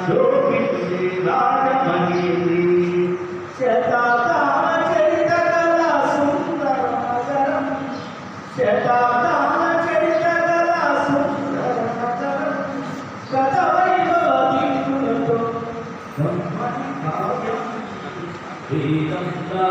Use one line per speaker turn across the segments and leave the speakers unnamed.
శోభితులే రాజమహేంద్రి శతాకాల చరిత కళా సుందర నగరం శతాకాల చరిత కళా సుందర నగరం గత వైభవ దీపులతో బ్రహ్మని కావ్యం వేదంగా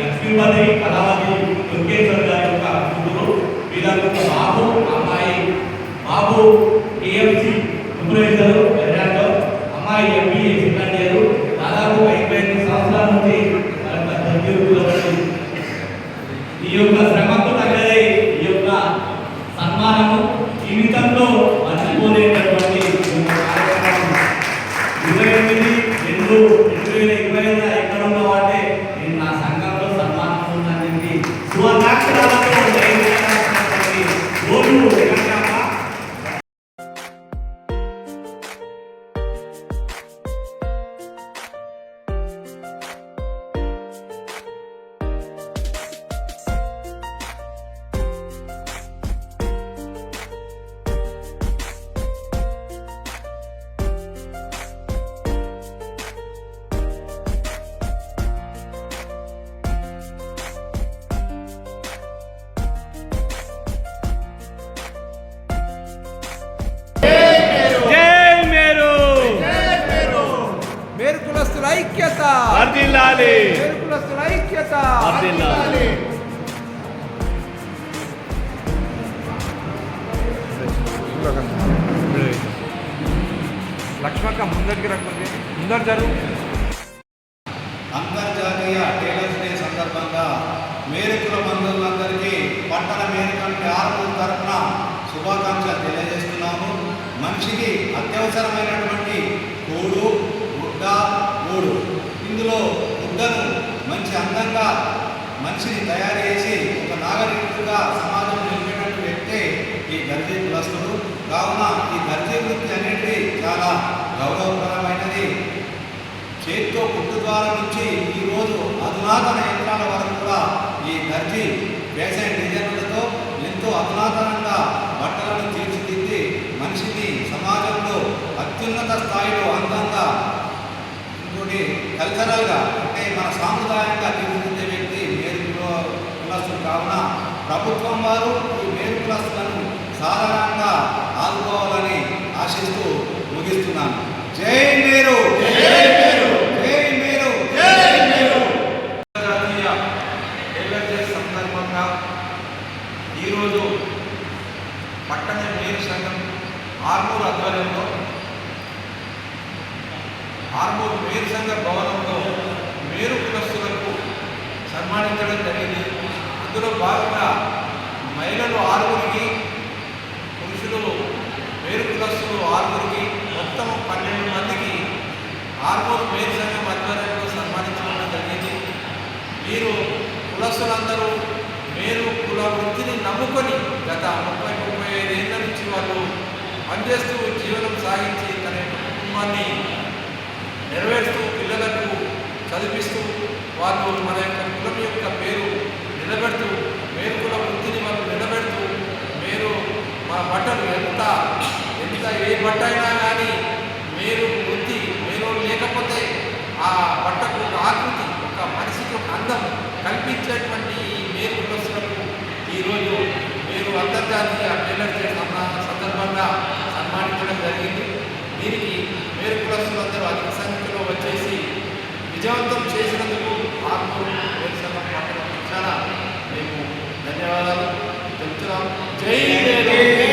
లక్ష్మీపతి కళావతి దుర్గేశ్వర్ గారి యొక్క కూతురు వీళ్ళకు బాబు అమ్మాయి బాబు కేఎంసి సూపర్వైజర్ ఎర్రాడో అమ్మాయి ఎంబీఏ సెకండ్ ఇయర్ దాదాపు 55 సంవత్సరాల నుంచి ఈ యొక్క శ్రమకు తగ్గదే ఈ యొక్క సన్మానము జీవితంలో మర్చిపోలేనటువంటి 28/2/2025 ఎక్కడ ఉన్నవాటే నేను నా సంఘంలో సన్మానం ఉందని సువర్ణాక్షరాలతో
ఐక్యత
వర్ధిల్లాలి
కులస్తుల ఐక్యత
వర్ధిల్లాలి
లక్ష్మక్క ముందరికి రమ్మంది ముందర జరుగు.
అంతర్జాతీయ టైలర్స్ డే సందర్భంగా మేరుకుల బంధువులందరికీ పట్టణ మేరుకంటి ఆర్మూర్ తరఫున శుభాకాంక్షలు తెలియజేస్తున్నాము. మనిషికి అత్యవసరమైనటువంటి కూడు గుడ్డ గూడు. ఇందులో గుడ్డను మంచి అందంగా మనిషిని తయారు చేసి ఒక నాగరికుడిగా సమాజం నిలిపేటట్టు వ్యక్తే ఈ దర్జీ కులస్తుడు. కావున ఈ దర్జీ వృత్తి అనేది చాలా గౌరవప్రదమైనది. చేతితో కుట్టు ద్వారా నుంచి ఈరోజు అధునాతన యంత్రాల వరకు కూడా ఈ దర్జీ ఫ్యాషన్ డిజైన్లతో ఎంతో అధునాతనంగా బట్టలను తీర్చిదిద్ది మనిషిని సమాజంలో అత్యున్నత స్థాయిలో అందంగా ఇంకోటి కల్చరల్గా అంటే మన సాంప్రదాయంగా తీర్చిదిద్దే వ్యక్తి మేరు కులస్తులు. కావున ప్రభుత్వం వారు ఈ మేరు కులస్తులను సాధారణంగా ఆదుకోవాలని ఆశిస్తూ ముగిస్తున్నాను. జై మేరు, జై మేరు, జై మేరు, జై మేరు.
అందులో భాగంగా మహిళలు 6గురికి, పురుషులు వేరు కులస్తులు 6గురికి, మొత్తం 12 మందికి ఆర్మూరు మేరు సంఘం ఆధ్వర్యంలో సన్మానించడం జరిగింది. వీరు కులస్తులందరూ మేరు కుల వృత్తిని నమ్ముకొని గత 30-35 ఏళ్ళ నుంచి వాళ్ళు పనిచేస్తూ జీవనం సాగించి తన యొక్క కుటుంబాన్ని నెరవేరుస్తూ పిల్లలకు చదివిస్తూ వాళ్ళు మన యొక్క కులం యొక్క పేరు నిలబెడుతూ మేరు కుల వృత్తిని వాళ్ళు నిలబెడుతూ మేరు మా బట్టలు ఎంత ఏ బట్ట అయినా కానీ మేరు వృత్తి మేరు లేకపోతే ఆ బట్టకు ఒక ఆకృతి, ఒక మనిషికి ఒక అందం కల్పించేటువంటి ఈ మేరు కులస్తులకు ఈరోజు మేరు అంతర్జాతీయ టైలర్స్ డే సందర్భంగా సన్మానించడం జరిగింది. దీనికి మేరు కులస్తులందరూ అధిక సంఖ్యలో వచ్చేసి విజయవంతం చేసినందుకు ఆర్మూరు మేరు సంఘం పక్షాన మేము ధన్యవాదాలు తెలుపుతున్నాం. జై మేరు.